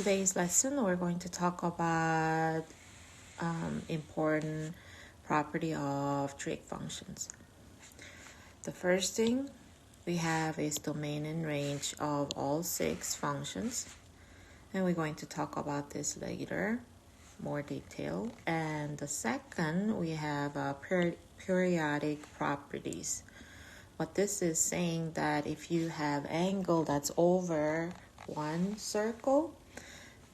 today's lesson, we're going to talk about important property of trig functions. The first thing we have is domain and range of all 6 functions, and we're going to talk about this later, more detail. And the second, we have periodic properties. What this is saying that if you have angle that's over one circle,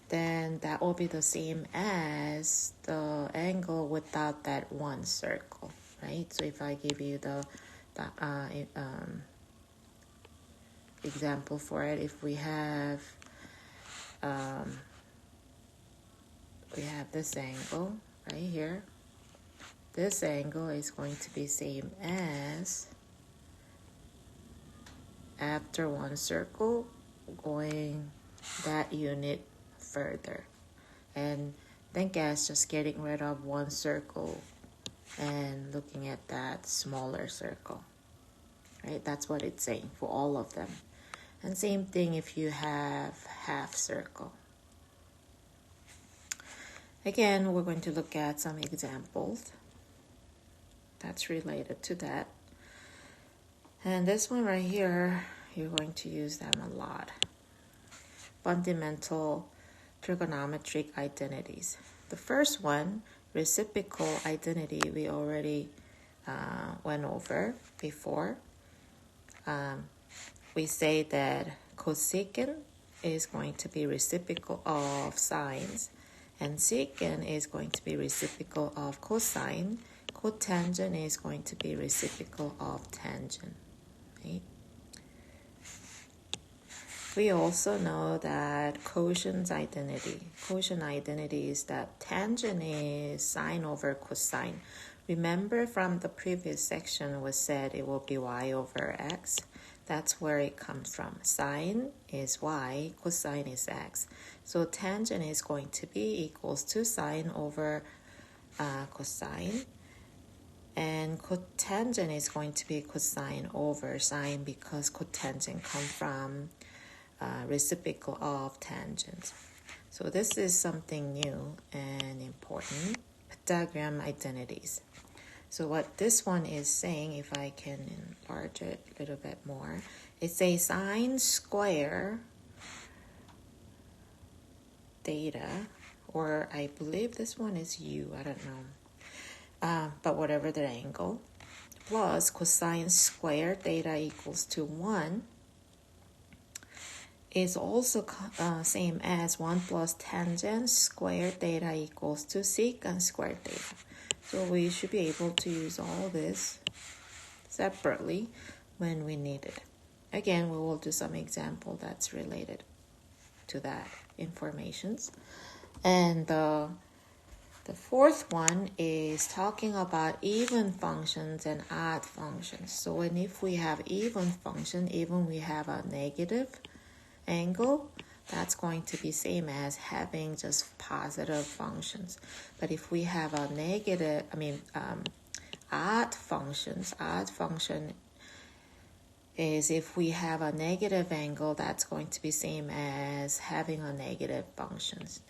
then that will be the same as the angle without that one circle, right? So if I give you the example for it, if we have this angle right here, this angle is going to be same as after one circle going that unit further. And think as just getting rid of one circle and looking at that smaller circle, right? That's what it's saying for all of them. And same thing if you have half circle. Again, we're going to look at some examples that's related to that. And this one right here, you're going to use them a lot. Fundamental trigonometric identities. The first one, reciprocal identity, we already went over before. We say that cosecant is going to be reciprocal of sines, and secant is going to be reciprocal of cosine. Cotangent is going to be reciprocal of tangent. Right? We also know that quotient identity. Quotient identity is that tangent is sine over cosine. Remember from the previous section we said it will be y over x. That's where it comes from. Sine is y, cosine is x. So tangent is going to be equals to sine over cosine. And cotangent is going to be cosine over sine because cotangent comes from reciprocal of tangents. So this is something new and important. Pythagorean identities. So what this one is saying, if I can enlarge it a little bit more, it says sine square theta, or I believe this one is u, I don't know. But whatever the angle, plus cosine square theta equals to 1 is also same as 1 plus tangent square theta equals to secant square theta. So we should be able to use all this separately when we need it. Again, we will do some example that's related to that informations. And the fourth one is talking about even functions and odd functions. So if we have even function, even we have a negative angle, that's going to be same as having just positive functions. But if we have a negative, odd function is if we have a negative angle, that's going to be same as having a negative functions.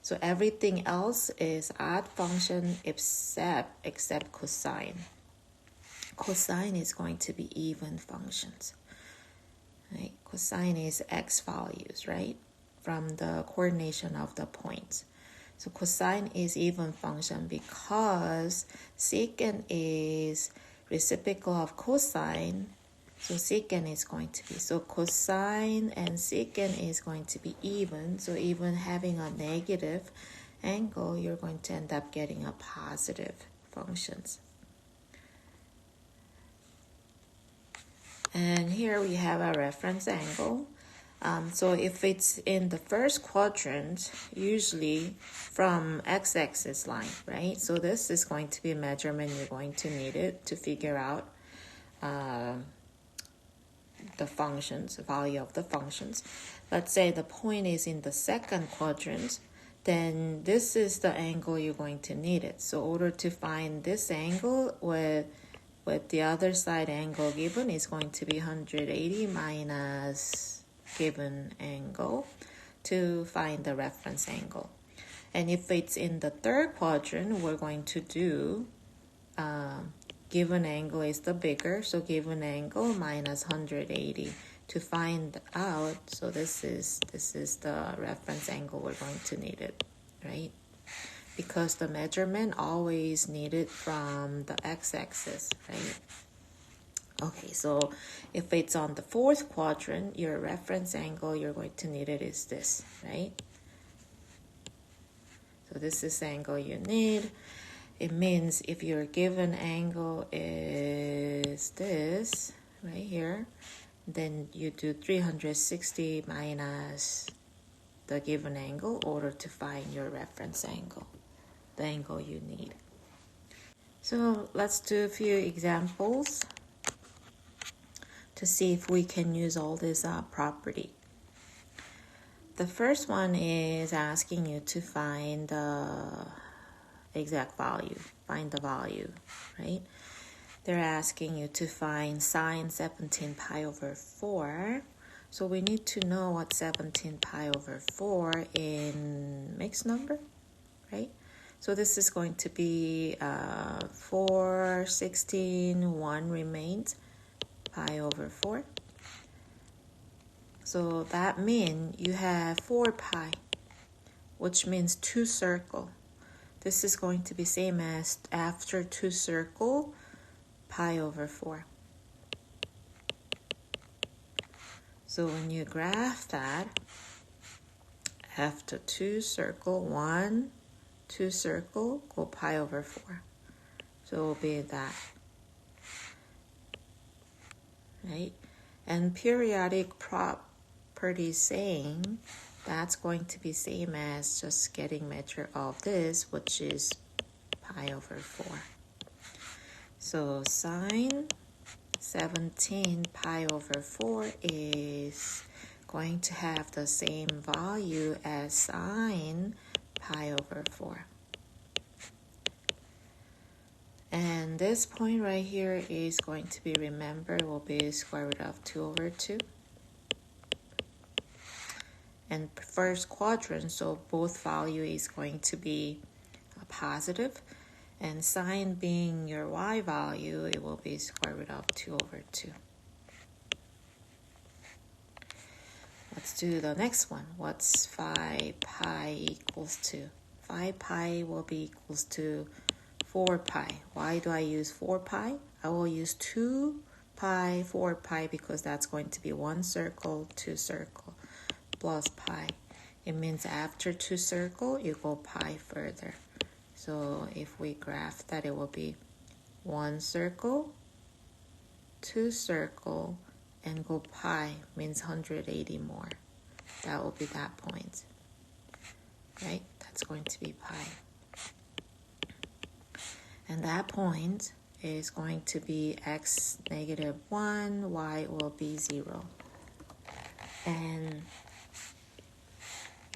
So everything else is odd function except cosine. Cosine is going to be even functions. Right? Cosine is x values, right? From the coordination of the points. So cosine is even function because secant is reciprocal of cosine. So secant is going to be, so cosine and secant is going to be even. So even having a negative angle, you're going to end up getting a positive functions. And here we have a reference angle. So if it's in the first quadrant, usually from x-axis line, right? So this is going to be a measurement you're going to need it to figure out the functions, the value of the functions. Let's say the point is in the second quadrant, then this is the angle you're going to need it. So in order to find this angle with the other side angle given is going to be 180 minus given angle. to find the reference angle. And if it's in the third quadrant, we're going to do given angle is the bigger, so given angle minus 180 to find out. So this is the reference angle we're going to need it, right? Because the measurement always needed from the x-axis, right? Okay, so if it's on the fourth quadrant, your reference angle you're going to need it is this, right? So this is the angle you need. It means if your given angle is this, right here, then you do 360 minus the given angle in order to find your reference angle, the angle you need. So let's do a few examples to see if we can use all this property. The first one is asking you to find the exact value, find the value, right? They're asking you to find sine 17 pi over 4. So we need to know what 17 pi over 4 in mixed number, right? So this is going to be 4, 16, 1 remains, pi over 4. So that means you have 4 pi, which means 2 circle. This is going to be same as after 2 circle, pi over 4. So when you graph that, after 2 circle, 1, 2 circle, go pi over 4. So it will be that, right? And periodic property saying that's going to be same as just getting measure of this, which is pi over 4. So sine 17 pi over 4 is going to have the same value as sine pi over 4. And this point right here is going to be, remember, will be square root of 2 over 2. And first quadrant, so both value is going to be positive. And sine being your y value, it will be square root of 2 over 2. Let's do the next one. What's 5 pi equals to? 5 pi will be equals to 4 pi. Why do I use 4 pi? I will use 2 pi, 4 pi, because that's going to be 1 circle, 2 circle, plus pi. It means after 2 circle, you go pi further. So if we graph that, it will be 1 circle, 2 circle, and go pi, means 180 more. That will be that point, right? That's going to be pi. And that point is going to be x negative 1, y will be 0. And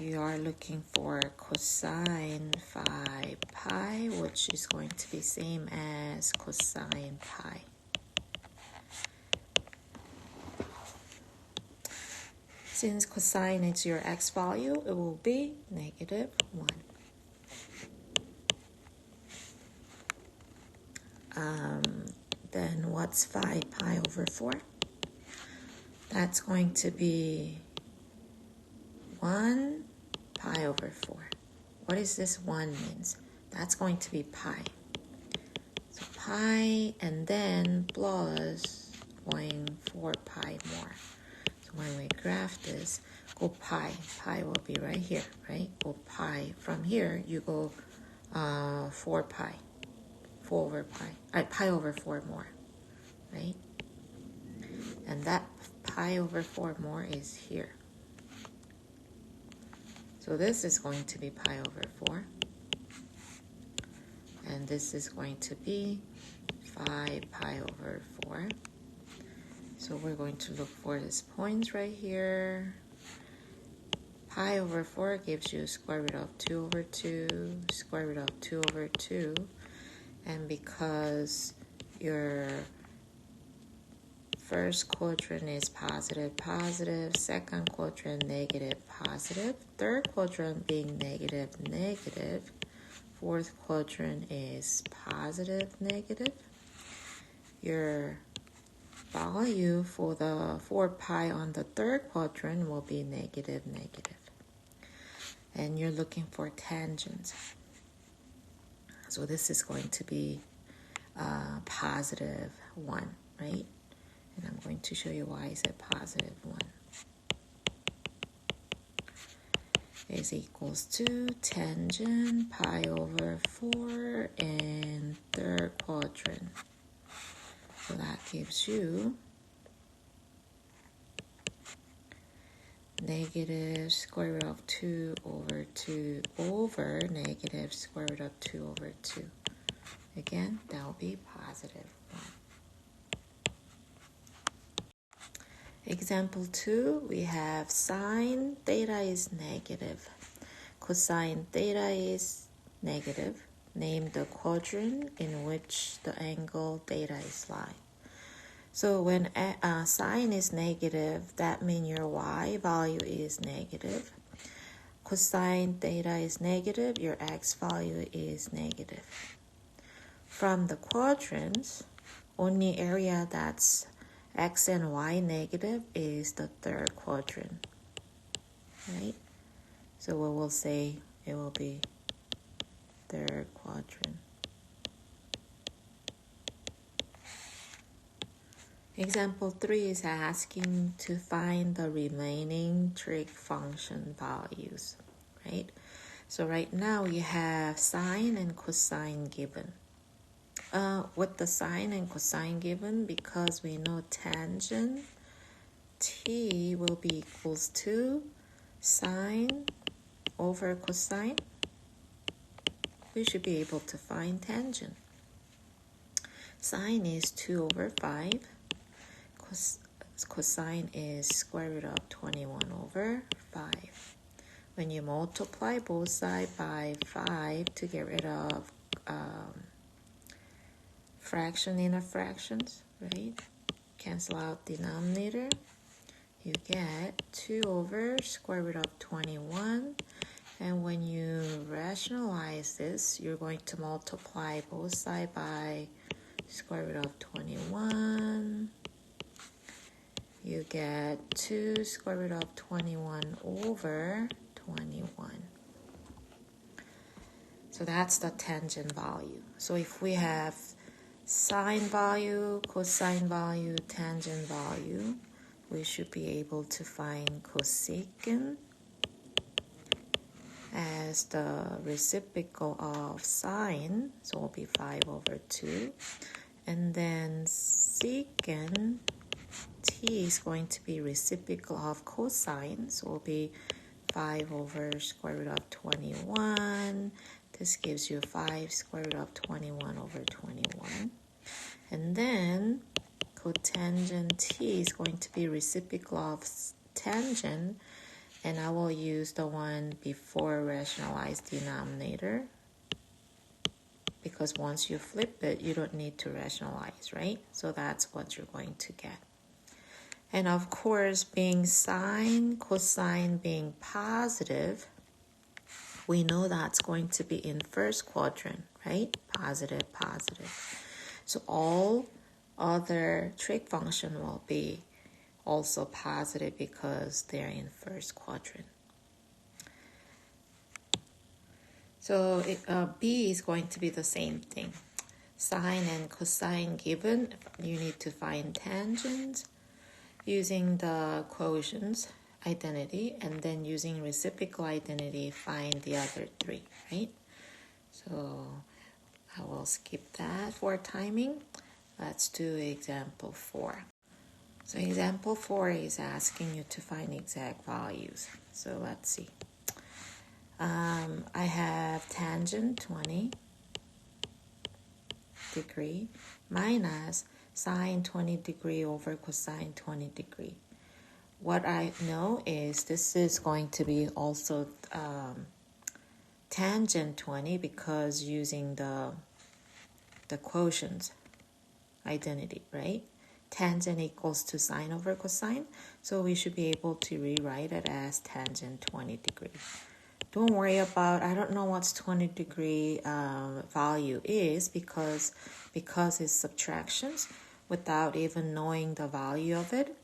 you are looking for cosine 5 pi, which is going to be same as cosine pi. Since cosine is your x value, it will be negative 1. Then what's 5 pi over 4? That's going to be 1 pi over 4. What is this 1 means? That's going to be pi. So pi and then plus going 4 pi more. So when we graph this, go pi. Pi will be right here, right? Go pi. From here, you go 4 pi. 4 over pi. Pi over 4 more, right? And that pi over 4 more is here. So this is going to be pi over 4. And this is going to be 5 pi over 4. So we're going to look for this point right here. Pi over 4 gives you square root of 2 over 2, square root of 2 over 2. And because your First quadrant is positive, positive. Second quadrant, negative, positive. Third quadrant being negative, negative. Fourth quadrant is positive, negative. Your value for the 4 pi on the third quadrant will be negative, negative. And you're looking for tangent. So this is going to be positive 1, right? And I'm going to show you why I said positive 1. Is equals to tangent pi over 4 and third quadrant. So that gives you negative square root of 2 over 2 over negative square root of 2 over 2. Again, that will be positive 1. Example 2, we have sine theta is negative. Cosine theta is negative. Name the quadrant in which the angle theta is lying. So when sine is negative, that means your y value is negative. Cosine theta is negative, your x value is negative. From the quadrants, only area that's x and y negative is the third quadrant, right? So we will say it will be third quadrant. Example 3 is asking to find the remaining trig function values, right? So right now we have sine and cosine given. With the sine and cosine given, because we know tangent t will be equals to sine over cosine, we should be able to find tangent. Sine is 2 over 5. Cosine is square root of 21 over 5. When you multiply both sides by 5 to get rid of fraction inner fractions, right? Cancel out denominator. You get 2 over square root of 21. And when you rationalize this, you're going to multiply both sides by square root of 21. You get 2 square root of 21 over 21. So that's the tangent value. So if we have sine value, cosine value, tangent value, we should be able to find cosecant as the reciprocal of sine, so it will be 5 over 2. And then secant t is going to be reciprocal of cosine, so it will be 5 over square root of 21. This gives you 5 square root of 21 over 21. And then cotangent t is going to be reciprocal of tangent, and I will use the one before rationalized denominator, because once you flip it, you don't need to rationalize, right? So that's what you're going to get. And of course, being sine, cosine being positive, we know that's going to be in first quadrant, right? Positive, positive. So all other trig function will be also positive because they're in first quadrant. So B is going to be the same thing. Sine and cosine given, you need to find tangent using the quotients identity, and then using reciprocal identity, find the other 3, right? So I will skip that for timing. Let's do example 4. So example 4 is asking you to find exact values. So let's see. I have tangent 20 degree minus sine 20 degree over cosine 20 degree. What I know is this is going to be also tangent 20 because using the quotient identity, right? tangent equals to sine over cosine. So we should be able to rewrite it as tangent 20 degrees. Don't worry about, I don't know what's 20 degree value is because it's subtractions without even knowing the value of it.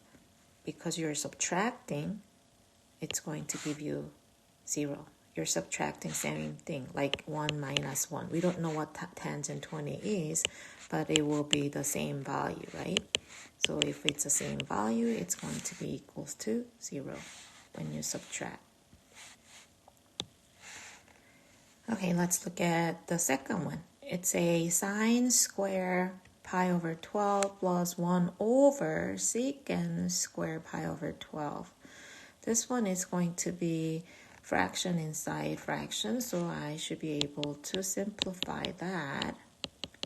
Because you're subtracting, it's going to give you 0. You're subtracting same thing, like 1 minus 1. We don't know what tangent 20 is, but it will be the same value, right? So if it's the same value, it's going to be equals to 0 when you subtract. Okay, let's look at the second one. It's a sine square pi over 12 plus 1 over secant square pi over 12. This one is going to be fraction inside fraction, so I should be able to simplify that.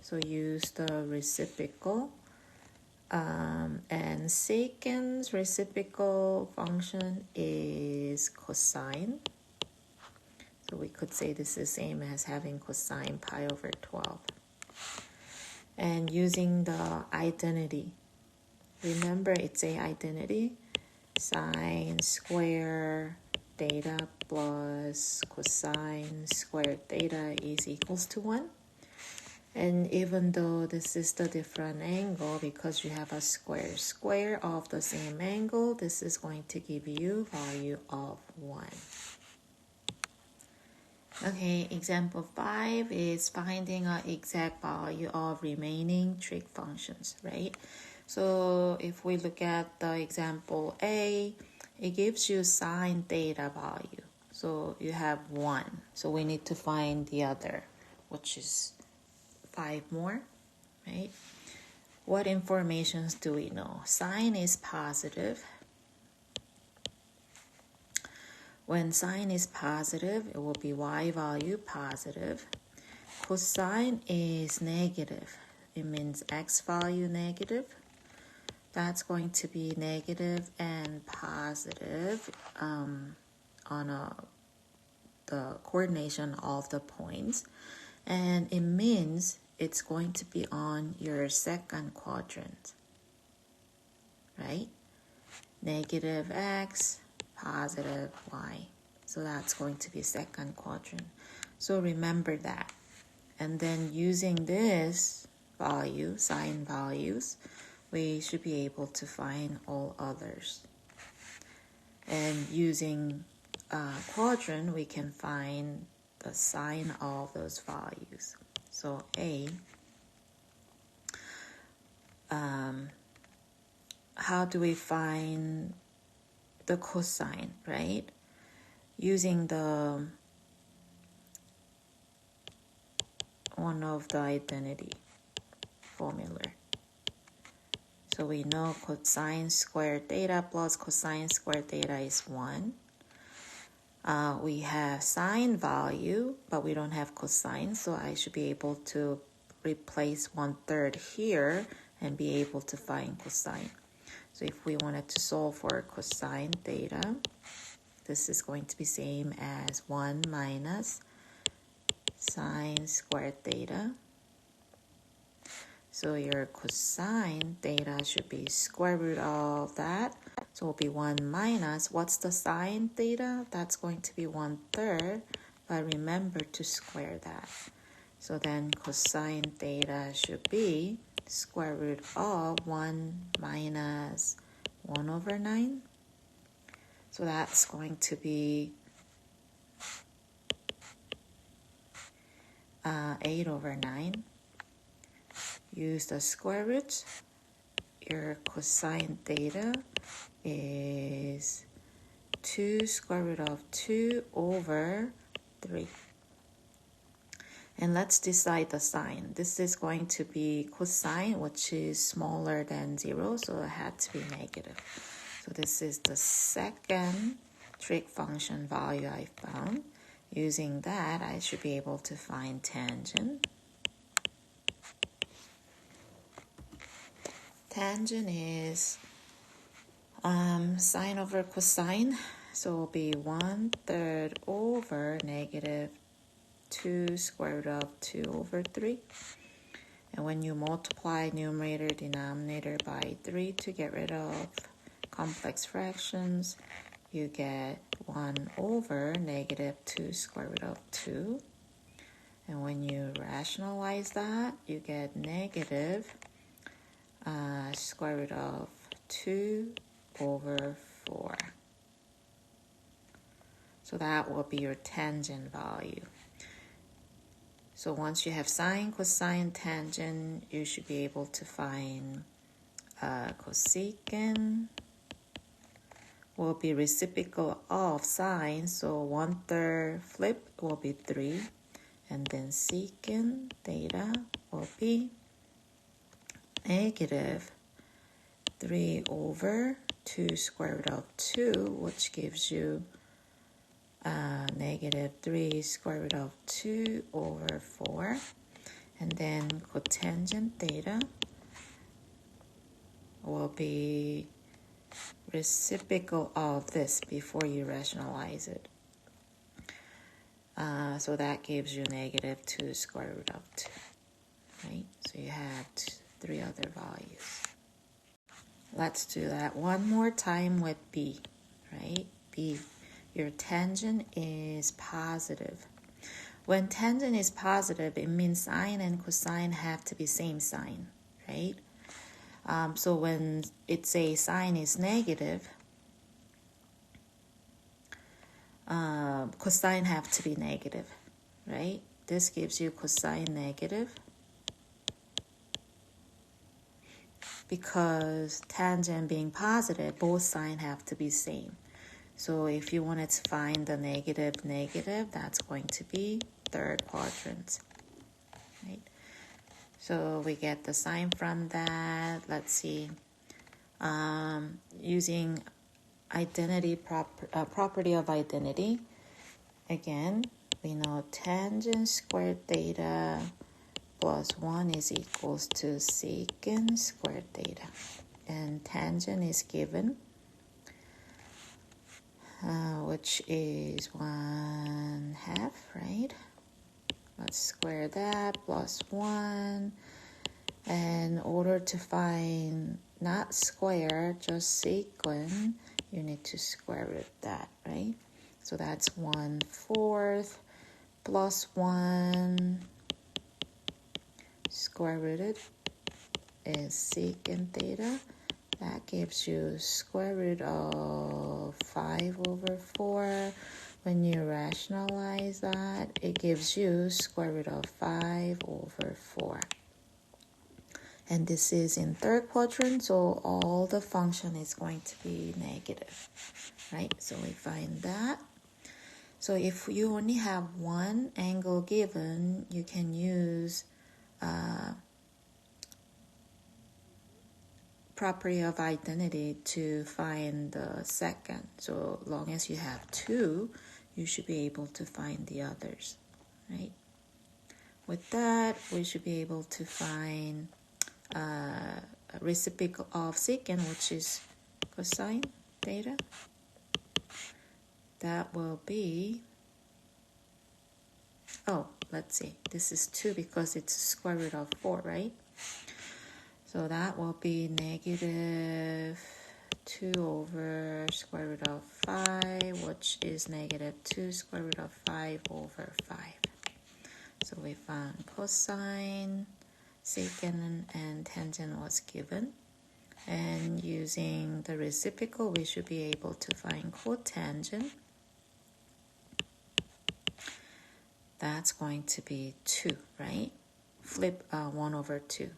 So use the reciprocal. And secant's reciprocal function is cosine. So we could say this is same as having cosine pi over 12. And using the identity. Remember, it's a identity. Sine square theta plus cosine squared theta is equals to 1. And even though this is the different angle, because you have a square of the same angle, this is going to give you value of 1. Okay, example 5 is finding an exact value of remaining trig functions, right? So if we look at the example A, it gives you sine theta value. So you have 1. So we need to find the other, which is 5 more, right? What informations do we know? Sine is positive. When sine is positive, it will be y value positive. Cosine is negative. It means x value negative. That's going to be negative and positive on the coordination of the points. And it means it's going to be on your second quadrant, right? Negative x, positive y. So that's going to be second quadrant. So remember that. And then using this value, sine values, we should be able to find all others. And using quadrant, we can find the sine of those values. So A, how do we find the cosine, right? Using the one of the identity formula. So we know cosine squared theta plus cosine squared theta is 1. We have sine value, but we don't have cosine, so I should be able to replace 1/3 here and be able to find cosine. So if we wanted to solve for cosine theta, this is going to be same as 1 minus sine squared theta. So your cosine theta should be square root of that. So it will be 1 minus, what's the sine theta? That's going to be 1/3, but remember to square that. So then cosine theta should be square root of 1 minus 1 over 9. So that's going to be 8 over 9. Use the square root. Your cosine theta is 2 square root of 2 over 3. And let's decide the sign. This is going to be cosine, which is smaller than 0, so it had to be negative. So this is the second trig function value I found. Using that, I should be able to find tangent. Tangent is sine over cosine, so it will be 1/3 over negative 2 square root of 2 over 3. And when you multiply numerator, denominator by 3 to get rid of complex fractions, you get 1 over negative 2 square root of 2. And when you rationalize that, you get negative square root of 2 over 4. So that will be your tangent value. So once you have sine, cosine, tangent, you should be able to find cosecant will be reciprocal of sine. So 1/3 flip will be 3. And then secant theta will be negative 3 over 2 square root of 2, which gives you negative 3 square root of 2 over 4. And then cotangent theta will be reciprocal of this before you rationalize it. So that gives you negative 2 square root of 2. Right? So you have 3 other values. Let's do that one more time with B. Right? B. Your tangent is positive. When tangent is positive, it means sine and cosine have to be same sign, right? So when it says sine is negative, cosine have to be negative, right? This gives you cosine negative because tangent being positive, both signs have to be same. So if you wanted to find the negative, that's going to be third quadrant, right? So we get the sign from that. Let's see. Using identity property of identity. Again, we know tangent squared theta plus 1 is equals to secant squared theta. And tangent is given, which is 1/2, right? Let's square that, plus 1. And in order to find not square, just secant, you need to square root that, right? So that's 1/4 plus 1 square rooted is secant theta. That gives you square root of 5 over 4. When you rationalize that, it gives you square root of 5 over 4. And this is in third quadrant, so all the function is going to be negative, right? So we find that. So if you only have one angle given, you can use property of identity to find the second. So long as you have 2, you should be able to find the others, right? With that, we should be able to find reciprocal of secant, which is cosine theta. That will be, let's see, this is 2 because it's square root of 4, right? So that will be negative 2 over square root of 5, which is negative 2 square root of 5 over 5. So we found cosine, secant, and tangent was given. And using the reciprocal, we should be able to find cotangent. That's going to be 2, right? Flip 1 over 2.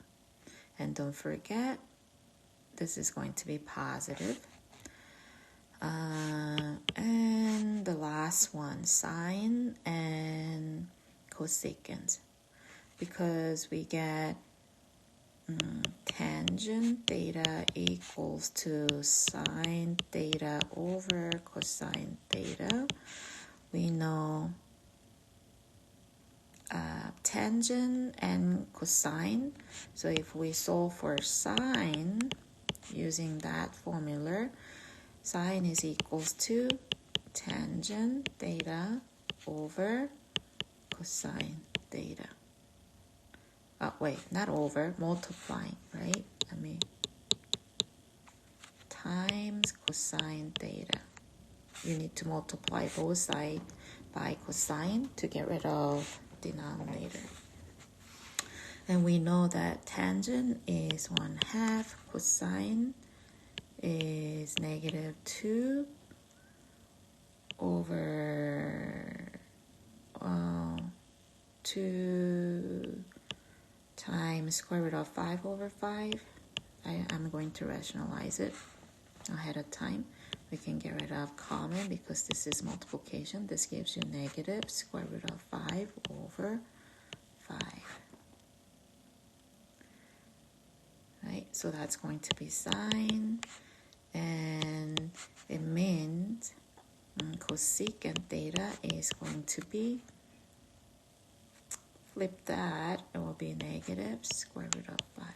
And don't forget, this is going to be positive. And the last one, sine and cosecant. Because we get tangent theta equals to sine theta over cosine theta. We know tangent and cosine. So if we solve for sine using that formula, sine is equals to tangent theta over cosine theta. wait, not over, multiplying, right? Times cosine theta. You need to multiply both sides by cosine to get rid of denominator. And we know that tangent is 1/2, cosine is -2 over 2 times square root of 5 over 5. I'm going to rationalize it ahead of time. We can get rid of common because this is multiplication. This gives you negative square root of 5 over 5. Right, so that's going to be sine, and it means cosecant theta is going to be, flip that, it will be negative square root of 5.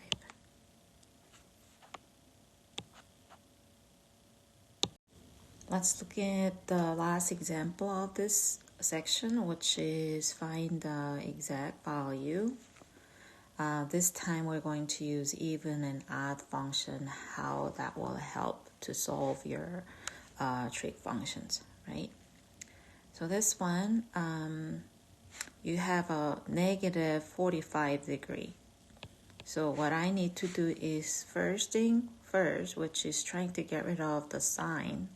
Let's look at the last example of this section, which is find the exact value. This time we're going to use even and odd function, how that will help to solve your trig functions, right? So this one, you have a negative 45 degree. So what I need to do is first thing first, which is trying to get rid of the sign.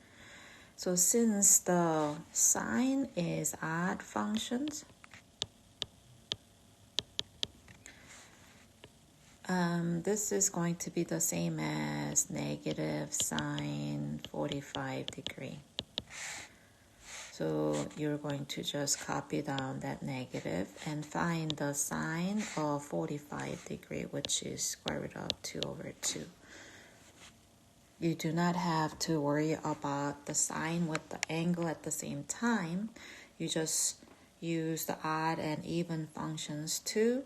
So since the sign is odd functions, this is going to be the same as negative sine 45 degree. So you're going to just copy down that negative and find the sine of 45 degree, which is square root of 2 over 2. You do not have to worry about the sign with the angle at the same time. You just use the odd and even functions to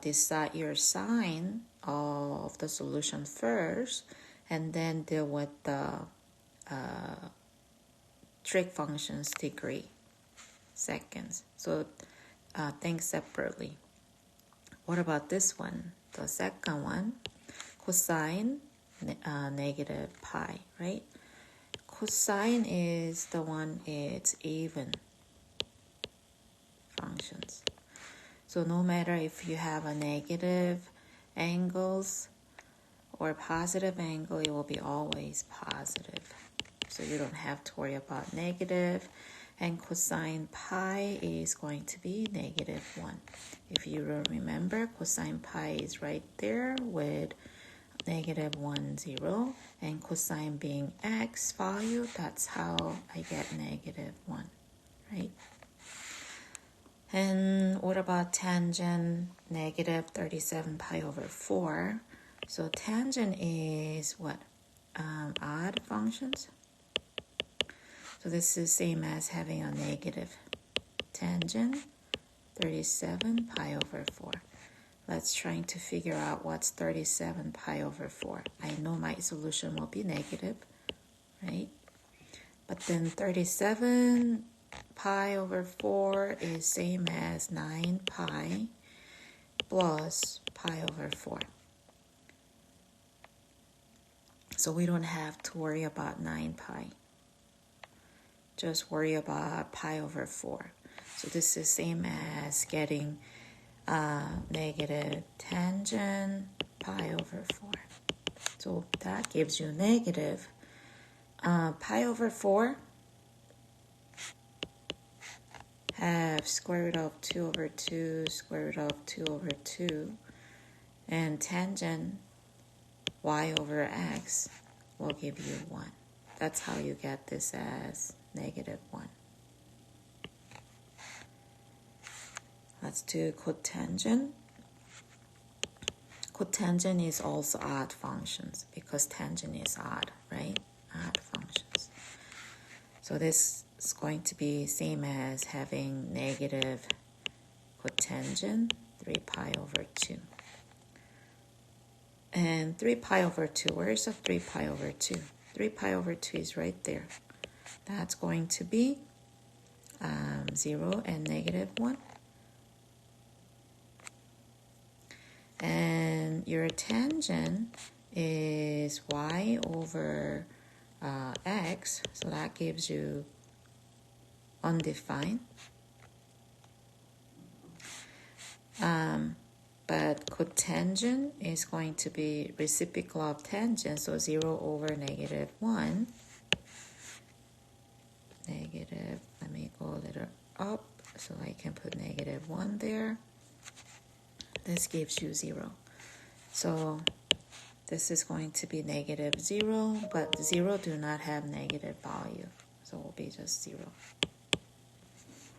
decide your sign of the solution first, and then deal with the trig functions degree seconds. So think separately. What about this one? The second one, cosine negative pi, right? Cosine is the one, it's even functions. So no matter if you have a negative angles or positive angle, it will be always positive. So you don't have to worry about negative. And cosine pi is going to be -1. If you remember, cosine pi is right there with -1, 0. And cosine being x value, that's how I get -1, right? And what about tangent? -37 pi over 4. So tangent is what? Odd functions. So this is same as having a negative. Tangent 37 pi over 4. Let's try to figure out what's 37 pi over 4. I know my solution will be negative, right? But then 37 pi over 4 is same as 9 pi plus pi over 4. So we don't have to worry about 9 pi. Just worry about pi over 4. So this is same as getting negative tangent pi over 4. So that gives you negative pi over 4 have square root of 2 over 2, square root of 2 over 2, and tangent y over x will give you 1. That's how you get this as -1. Let's do cotangent. Cotangent is also odd functions because tangent is odd, right? Odd functions. So this is going to be same as having negative cotangent 3 pi over 2. And 3 pi over 2, where's the 3 pi over 2? 3 pi over 2 is right there. That's going to be 0 and -1. And your tangent is y over x, so that gives you undefined. But cotangent is going to be reciprocal of tangent, so 0 over negative 1. Negative, let me go a little up so I can put negative 1 there. This gives you 0. So this is going to be negative 0, but 0 do not have negative value, so it will be just 0.